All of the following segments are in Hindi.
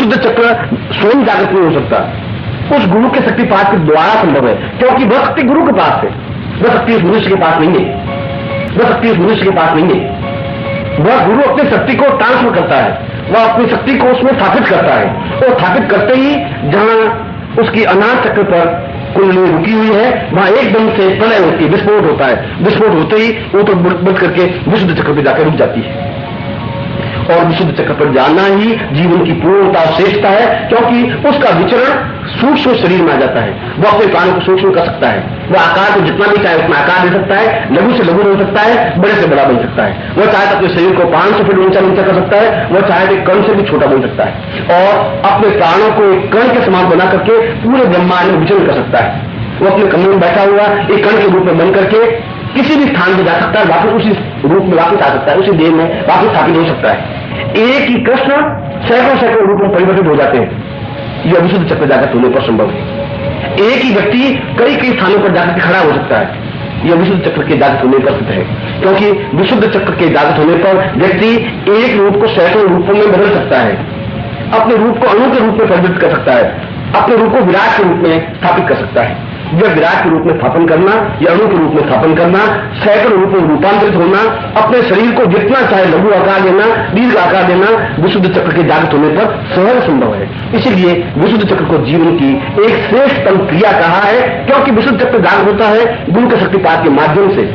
विशुद्ध चक्र स्वयं जागृत नहीं हो सकता, उस गुरु के शक्तिपात के द्वारा संभव है, क्योंकि वह शक्ति गुरु के पास है, वह शक्ति उस मनुष्य के पास नहीं है, वह शक्ति उस मनुष्य के पास नहीं है। वह गुरु अपनी शक्ति को ट्रांसफर करता है, वह अपनी शक्ति को उसमें स्थापित करता है, और स्थापित करते ही जहां उसकी अनाथ चक्र पर कुंडली रुकी हुई है वहां एकदम से प्रलय होती है, विस्फोट होता है, विस्फोट होते ही वो तो बंद करके विशुद्ध चक्र पर जाकर रुक जाती है। और विशुद्ध चक्र पर जाना ही जीवन की पूर्णता श्रेष्ठता है, क्योंकि उसका विचरण सूक्ष्म शरीर में आ जाता है। वह अपने प्राणों को सूक्ष्म कर सकता है, वह आकार को जितना भी चाहे उतना आकार दे सकता है, लघु से लघु बन सकता है, बड़े से बड़ा बन सकता है। वह चाहे तो अपने शरीर को 500 फीट ऊंचा कर सकता है, वह चाहे तो कण से भी छोटा बन सकता है, और अपने प्राणों को एक कण के समान बना करके पूरे ब्रह्मांड में विचरण कर सकता है। वो अपने कमरे में बैठा हुआ एक कण के रूप में बन करके किसी भी स्थान में जा सकता है, वापस उसी रूप में वापस आ सकता है, उसी देह में वापस स्थापित हो सकता है। एक ही कृष्ण सैकड़ों रूपों में परिवर्तित हो जाते हैं, यह विशुद्ध चक्र जागृत होने पर संभव है। एक ही व्यक्ति कई कई स्थानों पर जाकर खड़ा हो सकता है, यह विशुद्ध चक्र के जागृत होने पर सिद्ध है, क्योंकि विशुद्ध चक्र के जागृत होने पर व्यक्ति एक रूप को सैकड़ों रूपों में बदल सकता है, अपने रूप को अणु के रूप में परिवर्तित कर सकता है, अपने रूप को विराट के रूप में स्थापित कर सकता है। यह विराट के रूप में स्थापन करना, यह अणु के रूप में स्थापन करना, सैकड़ों रूपों में रूपांतरित होना, अपने शरीर को जितना चाहे लघु आकार देना, दीर्घ आकार देना, विशुद्ध चक्र के जागृत होने पर सहज संभव है। इसीलिए विशुद्ध चक्र को जीवन की एक श्रेष्ठतम क्रिया कहा है, क्योंकि विशुद्ध चक्र जागृत होता है गुरु के शक्तिपात के माध्यम से,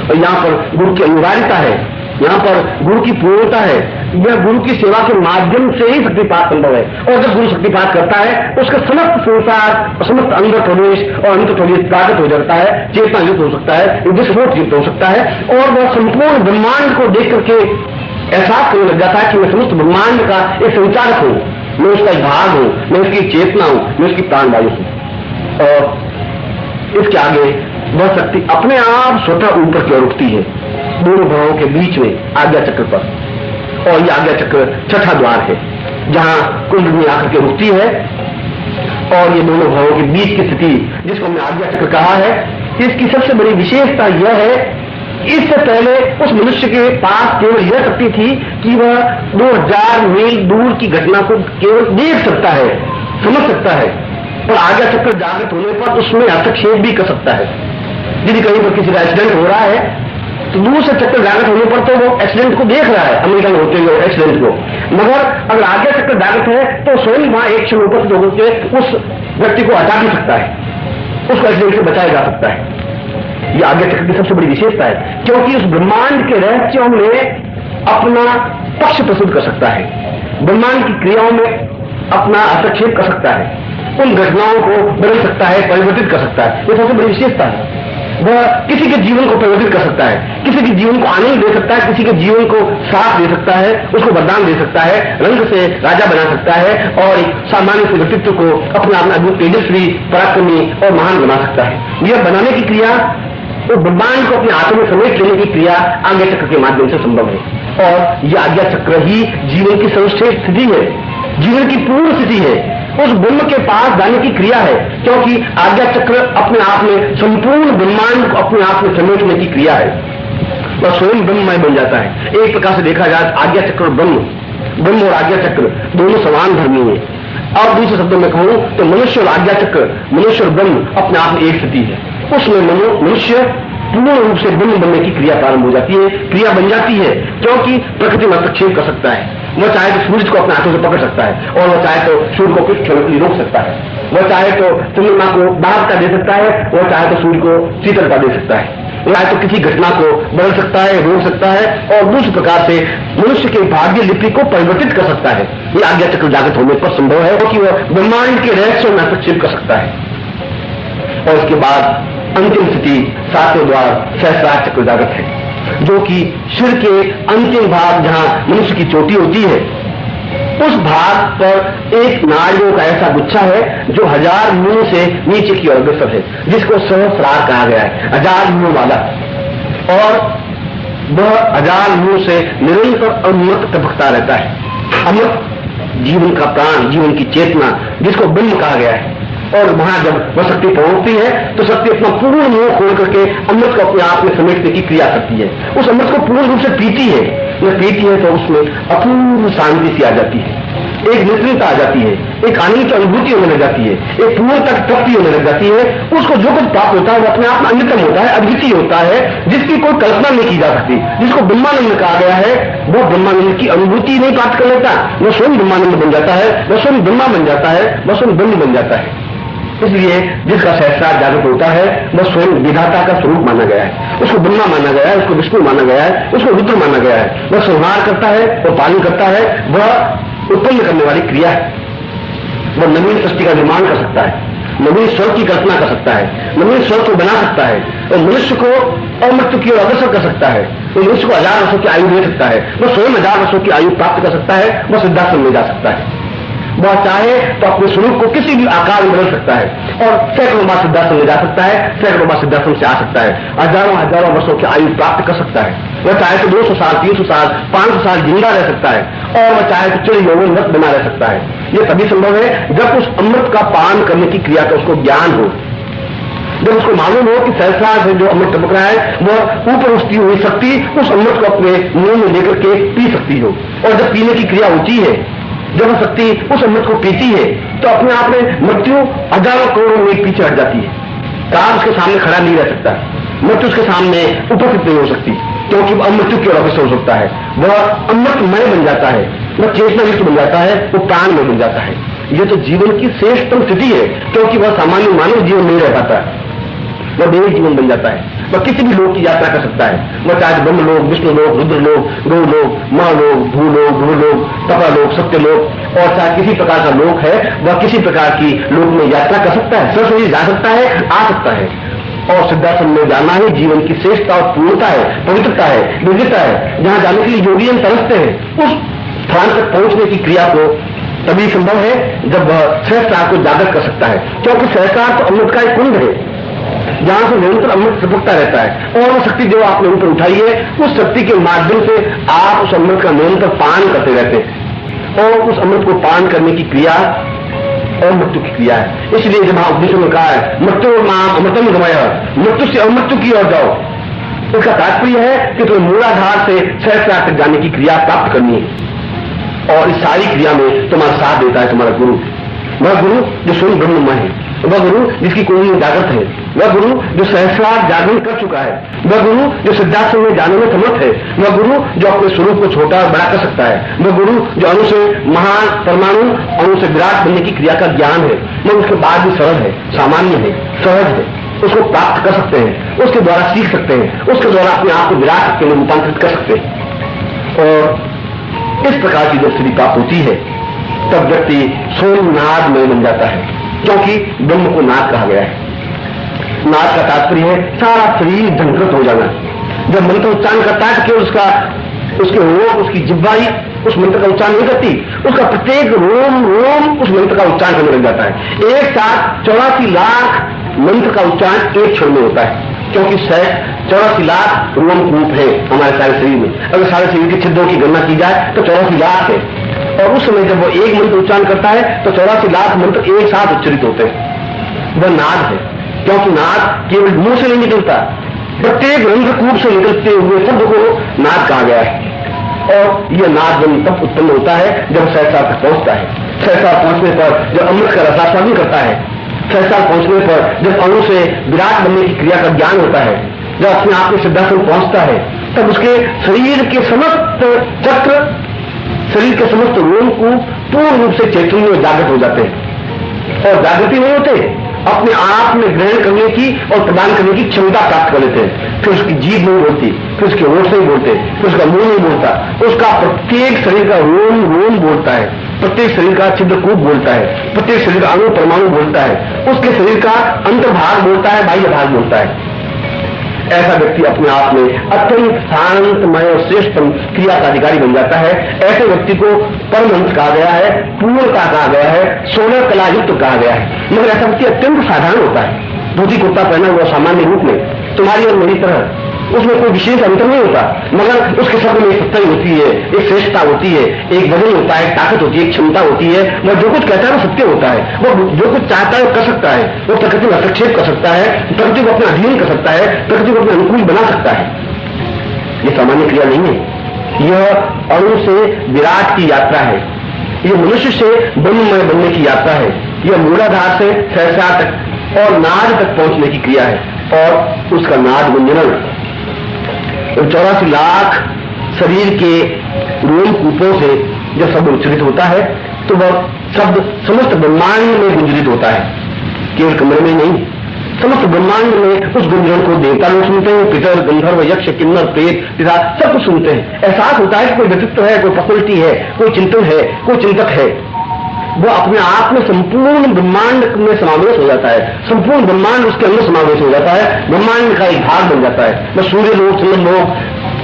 और यहाँ पर गुरु की अनिवार्यता है, यहाँ पर गुरु की पूर्णता है, यह गुरु की सेवा के माध्यम से ही शक्तिपात संभव है। और जब गुरु शक्तिपात करता है उसका समस्त संसार, समस्त अंदर प्रवेश और अंतर प्रवेश प्रागत हो जाता है, चेतना युक्त हो सकता है, विस्फोट युक्त हो सकता है, और वह संपूर्ण ब्रह्मांड को देख करके एहसास करने लग जाता है कि मैं समस्त ब्रह्मांड का एक संचारक हूं, मैं उसका एक भाग हूं, मैं उसकी चेतना हूं, मैं उसकी प्राणवायु हूं। और इसके आगे वह शक्ति अपने आप स्वतः ऊपर की ओर उठती है, दोनों भावों के बीच में आज्ञा चक्र पर, और यह आज्ञा चक्र छठा द्वार है जहां कुंडली आकर के रुकती है, और ये दोनों भावों के बीच की स्थिति जिसको हमने आज्ञा चक्र कहा है, इसकी सबसे बड़ी विशेषता यह है, इससे पहले उस मनुष्य के पास केवल यह शक्ति थी कि वह 2000 मील दूर की घटना को केवल देख सकता है, समझ सकता है, और आज्ञा चक्र जागृत होने पर उसमें हस्तक्षेप भी कर सकता है। यदि कहीं पर किसी का एक्सीडेंट हो रहा है तो दूर से चक्र जागृत होने पर तो वो एक्सीडेंट को देख रहा है, अमेरिका में होते हुए एक्सीडेंट को, मगर अगर आज्ञा चक्र जागृत है तो स्वयं वहां एक क्षण उपस्थित होकर के उस व्यक्ति को हटा भी सकता है, उसको एक्सीडेंट से बचाया जा सकता है। यह आज्ञा चक्र की सबसे बड़ी विशेषता है, क्योंकि उस ब्रह्मांड के रहस्यों में अपना पक्ष प्रस्तुत कर सकता है, ब्रह्मांड की क्रियाओं में अपना हस्तक्षेप कर सकता है, उन घटनाओं को बदल सकता है, परिवर्तित कर सकता है। यह सबसे बड़ी विशेषता है। वह किसी के जीवन को परिवर्तित कर सकता है, किसी के जीवन को आनंद दे सकता है, किसी के जीवन को साथ दे सकता है, उसको वरदान दे सकता है, रंग से राजा बना सकता है, और एक सामान्य से व्यक्तित्व को अपना अपना अद्भुत तेजस्वी, पराक्रमी और महान बना सकता है। यह बनाने की क्रिया, तो ब्रह्मांड को अपने हाथों में समेट लेने की क्रिया आज्ञा चक्र के माध्यम से संभव है, और यह आज्ञा चक्र ही जीवन की सर्वश्रेष्ठ स्थिति है, जीवन की पूर्ण स्थिति है, उस ब्रह्म के पास जाने की क्रिया है, क्योंकि आज्ञा चक्र अपने आप में संपूर्ण ब्रह्मांड को अपने आप में समेटने की क्रिया है, वह स्वयं ब्रह्ममय बन जाता है। एक प्रकार से देखा जाए आज्ञा चक्र और ब्रह्म और आज्ञा चक्र दोनों समान धर्मी है। और दूसरे शब्दों में कहूं तो मनुष्य और आज्ञा चक्र, मनुष्य और ब्रह्म अपने आप में एक स्थिति है, उसमें मनुष्य पूर्ण रूप से ब्रह्म बनने की क्रिया प्रारंभ हो जाती है, क्रिया बन जाती है, क्योंकि प्रकृति में हस्तक्षेप कर सकता है। वह चाहे तो सूरज को अपने हाथों से पकड़ सकता है, और वह चाहे तो सूर्य को कुछ क्षणों के लिए रोक सकता है, वह चाहे तो चंद्रमा को दाहकता दे सकता है, वह चाहे तो सूर्य को शीतलता दे सकता है, वह चाहे तो किसी घटना को बदल सकता है, रोक सकता है, और दूसरे प्रकार से मनुष्य के भाग्य लिपि को परिवर्तित कर सकता है। यह आज्ञा चक्र जागृत होने पर संभव है, क्योंकि वह ब्रह्मांड के रहस्यों में हस्तक्षेप कर सकता है। और उसके बाद अंतिम स्थिति सातवें द्वार सहस्रार चक्र जागृत है, जो कि सिर के अंतिम भाग जहां मनुष्य की चोटी होती है, उस भाग पर एक नाड़ियों का ऐसा गुच्छा है जो 1000 मुंह से नीचे की ओर अग्रसर है, जिसको सहस्रार कहा गया है, 1000 मुंह वाला, और वह 1000 मुंह से निरंतर अमृत टपकता रहता है। अमृत जीवन का प्राण, जीवन की चेतना, जिसको ब्रह्म कहा गया है। और वहां जब वह शक्ति पहुंचती है तो शक्ति अपना पूर्ण मुंह खोल करके अमृत को अपने आप में समेटने की क्रिया करती है, उस अमृत को पूर्ण रूप से पीती है। जब पीती है तो उसमें अपूर्व शांति सी आ जाती है, एक निश्चिंतता आ जाती है, एक आनंद की अनुभूति होने लग जाती है, एक पूर्णता की तृप्ति होने लग जाती है। उसको जो कुछ प्राप्त होता है वो अपने आप में अन्यतम होता है, अद्वितीय होता है, जिसकी कोई कल्पना नहीं की जा सकती। जिसको ब्रह्मानंद कहा गया है, वह ब्रह्मानंद की अनुभूति नहीं प्राप्त कर लेता, वह स्वयं ब्रह्मानंद बन जाता है, वह स्वयं ब्रह्मा बन जाता है, वह स्वयं ब्रह्म बन जाता है। इसलिए जिसका सहस्रार जागृत होता है वह स्वयं विधाता का स्वरूप माना गया है, उसको ब्रह्मा माना गया है, उसको विष्णु माना गया है, उसको रुद्र माना गया है। वह संहार करता है, वह पालन करता है, वह उत्पन्न करने वाली क्रिया है। वह नवीन सृष्टि का निर्माण कर सकता है, नवीन स्वर्ग की कल्पना कर सकता है, नवीन स्वर्ग को बना सकता है, और मनुष्य को अमृत्यु की ओर अग्रसर कर सकता है। तो मनुष्य को 1000 वर्षों की आयु दे सकता है, वह स्वयं 1000 वर्षों की आयु प्राप्त कर सकता है, वह सिद्धाश्रम में जा सकता है। वह चाहे तो अपने स्वरूप को किसी भी आकार में बदल सकता है और सैकड़ों बार सिद्धाश्रम में जा सकता है, सैकड़ों बार सिद्धाश्रम से आ सकता है, हजारों वर्षों की आयु प्राप्त कर सकता है। वह चाहे तो 200 साल, 300 साल, 500 साल जिंदा रह सकता है, और वह चाहे तो चिर यौवन बना रह सकता है। यह तभी संभव है जब उस अमृत का पान करने की क्रिया का उसको ज्ञान हो, जब उसको मालूम हो कि सहस्रार से जो अमृत टपक रहा है वह ऊपर उठती हुई शक्ति उस अमृत को अपने मुंह में लेकर के पी सकती हो। और जब पीने की क्रिया होती है, जब वह शक्ति उस अमृत को पीती है, तो अपने आप में मृत्यु हजारों करोड़ों मील पीछे हट जाती है। काल उसके सामने खड़ा नहीं रह सकता, मृत्यु उसके सामने उपस्थित नहीं हो सकती, क्योंकि वह अमृत्यु की ओर अग्रसर हो सकता है। वह अमृतमय बन जाता है, वह चेतना युक्त बन जाता है, वो प्राणमय बन जाता है। यह तो जीवन की श्रेष्ठतम स्थिति है, क्योंकि वह सामान्य मानव जीवन नहीं रह पाता, वह दैविक जीवन बन जाता है। वह किसी भी लोक की यात्रा कर सकता है, वह चाहे ब्रह्म लोक, विष्णु लोक, रुद्र लोक, गौ लोक, महालोक, भूलोक, गुरुलोक, तपालोक, सत्यलोक, और चाहे किसी प्रकार का लोक है, वह किसी प्रकार की लोक में यात्रा कर सकता है, सरस्वती जा सकता है, आ सकता है। और सिद्धाश्रम में जाना ही जीवन की श्रेष्ठता और पूर्णता है, पवित्रता है, दिव्यता है। जहां जाने के लिए योगी तरसते हैं, उस स्थान तक पहुंचने की क्रिया को तभी संभव है जब वह सहस्रार को जागृत कर सकता है, क्योंकि सहस्रार तो अमृत का एक कुंड है, जहां से निरंतर अमृत टपकता रहता है। और वो शक्ति जो आपने ऊपर उठाई है, उस शक्ति के माध्यम से आप उस अमृत का निरंतर पान करते रहते हैं, और उस अमृत को पान करने की क्रिया और मृत्यु की क्रिया है। इसलिए जब आप उपनिषद में कहा है मृत्यु नाम अमृतम गमय, मृत्यु से अमृत्यु की ओर जाओ, इसका तात्पर्य है कि तुम्हें मूलाधार से सहस्रार तक जाने की क्रिया प्राप्त करनी है। और इस सारी क्रिया में तुम्हारा साथ देता है तुम्हारा गुरु, वह गुरु जो स्वयं ब्रह्ममय है, वह गुरु जिसकी कुंडली जागृत है, वह गुरु जो सहस्रार जागरण कर चुका है, वह गुरु जो सिद्धाश्रम में जाने में समर्थ है, वह गुरु जो अपने स्वरूप को छोटा और बड़ा कर सकता है, वह गुरु जो अणु से महान, परमाणु अणु से विराट बनने की क्रिया का ज्ञान है, मगर उसके बाद भी सरल है, सामान्य है, सहज है, उसको प्राप्त कर सकते हैं, उसके द्वारा सीख सकते हैं, उसके द्वारा अपने आप को विराट शक्ति में रूपांतरित कर सकते हैं। और इस प्रकार की जब स्थिति प्राप्त होती है तब व्यक्ति स्वयं नादमय बन जाता है, क्योंकि ब्रह्म को नाद कहा गया है। नाद का तात्पर्य है सारा शरीर झंकृत हो जाना। जब मंत्र उच्चारण करता है तो केवल उसके रोम, उसकी जिह्वाई उस मंत्र का उच्चारण नहीं करती, उसका प्रत्येक रोम रोम उस मंत्र का उच्चारण करने लग जाता है। एक साथ 84 लाख मंत्र का उच्चारण एक क्षण में होता है, क्योंकि 84 लाख रोमकूप है हमारे सारे शरीर में। अगर सारे शरीर के छिद्रों की गणना की जाए तो 84 लाख है, और उस समय जब वो एक मंत्र उच्चारण करता है तो 84 लाख मंत्र एक साथ उच्चरित होते हैं। वह नाद है, क्योंकि नाद केवल मुंह से नहीं निकलता, प्रत्येक रंध्रकूप से निकलते हुए शब्द को नाद कहा गया है। और यह नाद जब तब उत्पन्न होता है जब सहस्रार तक पहुंचता है। सहस्रार पहुंचने पर जब अमृत का रसास्वादन करता है, सहस्रार पहुंचने पर जब अणु से विराट बनने की क्रिया का ज्ञान होता है, जब अपने आप में सिद्धाश्रम पहुंचता है, तब उसके शरीर के समस्त चक्र, शरीर के समस्त रोम को पूर्ण रूप से चैतन्य में जागृत हो जाते हैं। और जागृति नहीं होते, अपने आप में ग्रहण करने की और प्रदान करने की क्षमता प्राप्त कर लेते हैं। फिर उसकी जीभ नहीं बोलती, फिर उसके होठ नहीं बोलते, फिर उसका मुंह नहीं बोलता, उसका प्रत्येक शरीर का रोम रोम बोलता है, प्रत्येक शरीर का छिद्रकूप बोलता है, प्रत्येक शरीर का अणु परमाणु बोलता है, उसके शरीर का अंतर्भाग बोलता है, बाह्य भाग बोलता है। ऐसा व्यक्ति अपने आप में अत्यंत शांतमय और श्रेष्ठ क्रिया का अधिकारी बन जाता है। ऐसे व्यक्ति को परमहंस कहा गया है, पूर्णता कहा गया है, 16 कला युक्त कहा गया है। मगर ऐसा व्यक्ति अत्यंत साधारण होता है, धोती कुर्ता पहना हुआ सामान्य रूप में, तुम्हारी और मेरी तरह, उसमें कोई विशेष अंतर नहीं होता, मगर उसके शब्द में एक सच्चाई होती है, एक श्रेष्ठता होती है, एक वजन होता है, एक ताकत होती है, एक क्षमता होती है। वह जो कुछ कहता है वो सत्य होता है, वो जो कुछ चाहता है वो कर सकता है, वो प्रकृति में हस्तक्षेप कर सकता है, प्रकृति को अपना अधीन कर सकता है, प्रकृति को अपने अनुकूल बना सकता है। ये सामान्य क्रिया नहीं है, यह अणु से विराट की यात्रा है। ये मनुष्य से ब्रह्ममय बनने की यात्रा है। यह मूलाधार से सहस्रार तक और नाद तक पहुंचने की क्रिया है। और उसका नाद गुंजन 84 लाख शरीर के रोम कूपों से जब शब्द उच्चरित होता है तो वह शब्द समस्त ब्रह्मांड में गुंजरित होता है, केवल कमरे में नहीं। समस्त ब्रह्मांड में उस गुंजन को देवता लोग सुनते हैं, पितर, गंधर्व, यक्ष, किन्नर, प्रेत, पिशाच सब कुछ सुनते हैं। एहसास होता है कि कोई व्यक्तित्व है, कोई पर्सनैलिटी है, कोई चिंतन है, कोई चिंतक है। वो अपने आप में संपूर्ण ब्रह्मांड में समावेश हो जाता है, संपूर्ण ब्रह्मांड उसके अंदर समावेश हो जाता है, ब्रह्मांड का एक भाग बन जाता है। वह सूर्य लोग, चंद्र लोग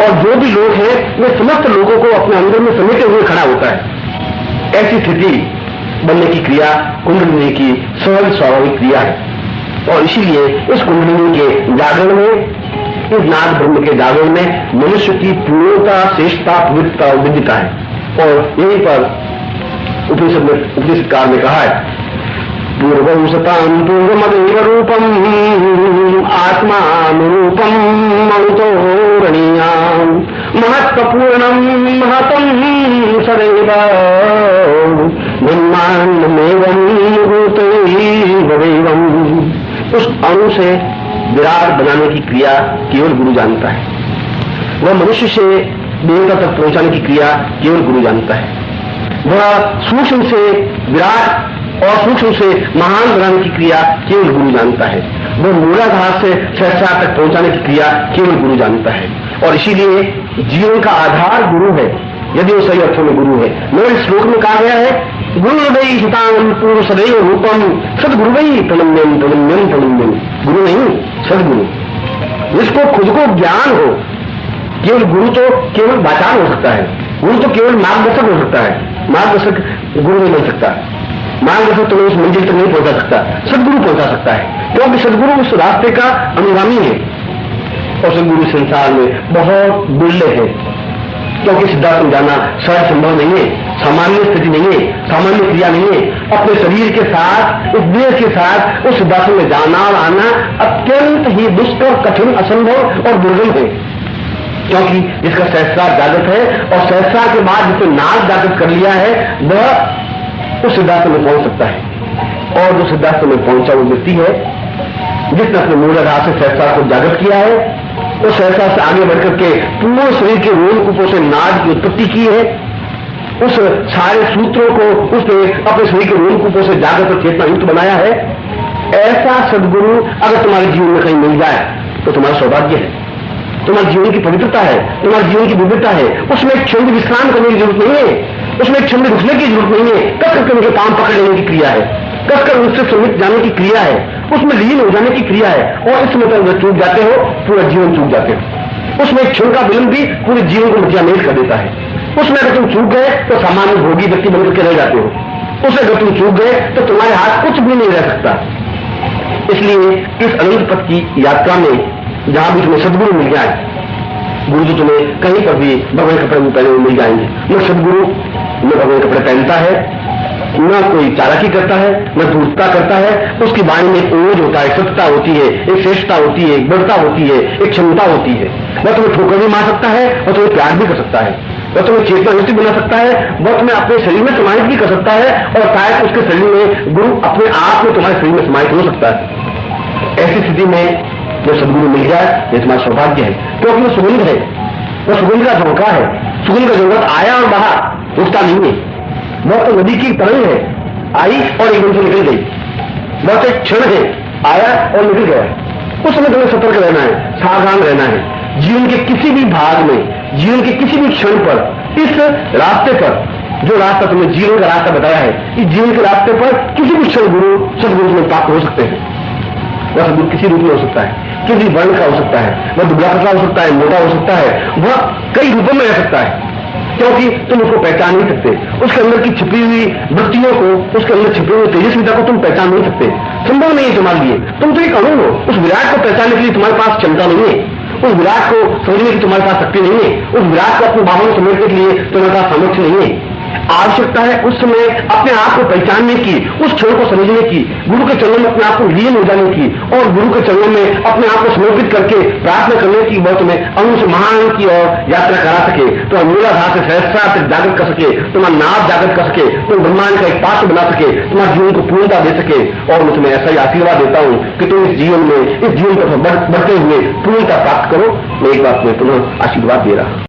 और जो भी लोग हैं वे समस्त लोगों को अपने अंदर में समेटे हुए खड़ा होता है। ऐसी स्थिति बनने की क्रिया कुंडलिनी की सहज स्वाभाविक क्रिया है। और इसीलिए इस कुंडलिनी के जागरण में, इस नाद ब्रह्म के जागरण में मनुष्य की पूर्णता, श्रेष्ठता, पवित्रता और विद्यता है। और यहीं पर उपनिषदकार ने कहा है, पूर्वं सतां पूर्वमदेव रूपम आत्मानुरूपम मनुतोरणीयाम महत्वपूर्णम महतम सदैव ब्रह्मांडमेवं भूतैवैवं। उस अणु से विराट बनाने की क्रिया केवल गुरु जानता है। वह मनुष्य से देवता तक पहुंचाने की क्रिया केवल गुरु जानता है। वह सूक्ष्म से विराट और सूक्ष्म से महान बनाने की क्रिया केवल गुरु जानता है। वह मूलाधार से सहस्रार तक पहुंचाने की क्रिया केवल गुरु जानता है। और इसीलिए जीवन का आधार गुरु है, यदि वो सही अर्थों में गुरु है। मेरे श्लोक में कहा गया है, गुरुर्वै हितां पूर्व सदैव रूपम सदगुरुवै प्रणम्यम प्रणम्यम प्रणम्यम। गुरु नहीं, सदगुरु, जिसको खुद को ज्ञान हो। केवल गुरु तो केवल वाचार हो सकता है, गुरु तो केवल मार्गदर्शक हो सकता है। मार्गदर्शक गुरु नहीं बन सकता, मार्गदर्शक तुम्हें उस मंजिल तक नहीं पहुंचा सकता, सदगुरु पहुंचा सकता है। क्योंकि सदगुरु उस रास्ते का अनुगामी है और सदगुरु संसार में बहुत दुर्लभ है। क्योंकि सिद्धार्थ में जाना सहज संभव नहीं है, सामान्य स्थिति नहीं है, सामान्य क्रिया नहीं है। अपने शरीर के साथ, इस देह के साथ उस सिद्धार्थ में जाना और आना अत्यंत ही दुष्कर, कठिन, असंभव और दुर्गम है। क्योंकि जिसका सहस्रार जागृत है और सहस्रार के बाद जिसने नाद जागृत कर लिया है वह उस सिद्धार्थ में पहुंच सकता है। और जो सिद्धार्थ में पहुंचा वो व्यक्ति है जिसने अपने मूलाधार से सहस्रार को जागृत किया है, वो सहस्रार से आगे बढ़कर के पूर्ण शरीर के रोम कूपों से नाद की उत्पत्ति की है। उस सारे सूत्रों को उसने अपने शरीर के रोम कूपों से जागृत और चेतना युक्त बनाया है। ऐसा सदगुरु अगर तुम्हारे जीवन में कहीं मिल जाए तो तुम्हारा सौभाग्य है, तुम्हारे जीवन की पवित्रता है, तुम्हारे जीवन की विविधता है। उसमें एक क्षण विश्राम करने की जरूरत नहीं है, उसमें एक क्षण रुकने की जरूरत नहीं है। कस करके उनके काम पकड़ लेने की क्रिया है, कसकर उनसे समित जाने की क्रिया है, उसमें लीन हो जाने की क्रिया है। और इसमें तो चूक जाते हो, पूरा जीवन चूक जाते हो। उसमें एक क्षण का विलंब भी पूरे जीवन को मटियामेट कर देता है। उसमें अगर तुम चूक गए तो सामान्य भोगी व्यक्ति बनकर के रह जाते हो। उसमें अगर तुम चूक गए तो तुम्हारे हाथ कुछ भी नहीं रह सकता। इसलिए इस अनंत पथ की यात्रा में जहां भी तुम्हें सदगुरु मिल जाए, गुरु जो तुम्हें कहीं पर भी भगवान कपड़े में पहने हुए मिल जाएंगे। न सदगुरु न भगवान कपड़े पहनता है, न कोई चालाकी करता है, न धूर्तता करता है। उसकी वाणी में एक ओज होता है, सत्यता होती है, एक श्रेष्ठता होती है, एक बड़ता होती है, एक क्षमता होती है। वह तुम्हें ठोकर भी मार सकता है और तुम्हें प्यार भी कर सकता है। वह तुम्हें चेतना युक्त बना सकता है, वह तुम्हें अपने शरीर में समाहित भी कर सकता है और शायद उसके शरीर में गुरु अपने आप में तुम्हारे शरीर में समाहित हो सकता है। ऐसी स्थिति में जो सदगुरु मिल जाए ये तुम्हारा सौभाग्य है। क्योंकि वो सुगंध है, वो सुगंध का झोंका है। सुगंध का झोंका आया और बाहर रुकता नहीं है। वह तो नदी की तरंग है, आई और एकदम से निकल गई। वह तो एक क्षण है, आया और निकल गया। उस समय तुम्हें सतर्क रहना है, सावधान रहना है। जीवन के किसी भी भाग में, जीवन के किसी भी क्षण पर, इस रास्ते पर, जो रास्ता तुम्हें जीवन का रास्ता बताया है, इस जीवन के रास्ते पर किसी भी क्षण गुरु सदगुरु में प्राप्त हो सकते हैं। वह सदगुरु किसी रूप में हो सकता है, किसी वर्ण का हो सकता है, वह दुबला पतला हो सकता है, मोटा हो सकता है, वह कई रूपों में रह सकता है। क्योंकि तुम उसको पहचान नहीं सकते, उसके अंदर की छिपी हुई वृत्तियों को, उसके अंदर छिपी हुई तेजस्विता को तुम पहचान नहीं सकते। संभव नहीं है तुम्हारे लिए। तुम तो एक अणु हो, उस विराट को पहचानने के लिए तुम्हारे पास क्षमता नहीं है, उस विराट को समझने की तुम्हारे पास शक्ति नहीं है, उस विराट को अपने बाहों में समेटने के लिए तुम्हारे पास सामर्थ्य नहीं है। आवश्यकता है उस समय अपने आप को पहचानने की, उस क्षण को समझने की, गुरु के चरणों में अपने आप को लीन हो जाने की और गुरु के चरणों में अपने आप को समर्पित करके प्रार्थना करने की, वह तुम्हें अंश महान की ओर यात्रा करा सके, तो मूलाधार से सहस्त्रार तक जागृत कर सके, तुम्हारा नाभ जागृत कर सके, तुम ब्रह्मांड का एक पात्र बना सके, तुम्हारे जीवन को पूर्णता दे सके। और मैं तुम्हें ऐसा ही आशीर्वाद देता हूं कि तुम इस जीवन में, इस जीवन पर बढ़ते हुए पूर्णता प्राप्त करो। मैं एक बात में पुनः आशीर्वाद दे रहा हूं।